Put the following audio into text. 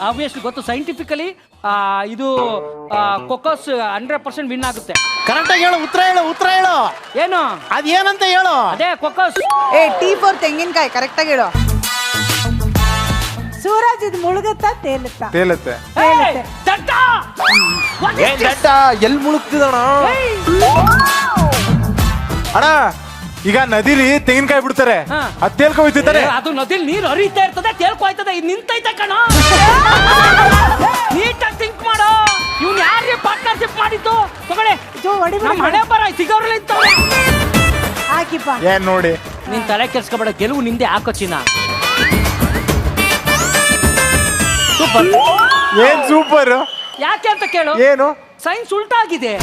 Obviously ಗೊತ್ತು scientifically ಇದು ಕೊಕೋಸ್ 100% win ಆಗುತ್ತೆ. ಕರೆಕ್ಟಾಗಿ ಹೇಳು, ಉತ್ತರ ಹೇಳು. ಏನು ಅದೇನಂತ ಹೇಳು. ಅದೇ ಕೊಕೋಸ್. ಟೀ ಫಾರ್ ತೆಂಗಿನಕಾಯಿ ಕರೆಕ್ಟಾಗಿ ಹೇಳು. ಸೂರಜ್ ಇದು ಮುಳುಗುತ್ತಾ ತೇಲುತ್ತಾ? ತೇಲುತ್ತೆ. ಎಲ್ಲಿ ಮುಳುಗ್ತಿದಣ ಅಣ್ಣ ಈಗ ನದಿಲಿ ತೆಂಗಿನಕಾಯಿ ಬಿಡ್ತಾರೆ, ಅದ್ ತೇಲ್ಕೊ ಹೋಯ್ತಿದ್ದಾರೆ. ಅದು ನದಿಲಿ ನೀರು ಹರಿತಾ ಇರ್ತದೆ, ತೇಲ್ಕೋಯ್ತದೆ. ಇದು ನಿಂತೈತೆ ಕಣ. ನೀಟಾಗಿ ಥಿಂಕ್ ಮಾಡೋ. ಇವ್ನು ಯಾರೇ ಪಾರ್ಟ್ನರ್ಶಿಪ್ ಮಾಡಿದ್ದು ತಗೊಳ್ಳಿ. ನಮ್ಮ ಹಣೆ ಬರ ಸಿಗೋರ್ಲಿ ಹಾಕಿಪ್ಪ. ಏನ್ ನೋಡಿ, ನಿನ್ ತಲೆ ಕೆಲ್ಸ್ಕೊಬೇಡ, ಗೆಲುವು ನಿಂದೆ. ಹಾಕೋ ಚಿನ್ನ. ಸೂಪರ್. ಏನ್ ಸೂಪರ್. ಯಾಕೆ ಅಂತ ಕೇಳು. ಏನು ಸೈನ್ಸ್ ಉಲ್ಟಾಗಿದೆ.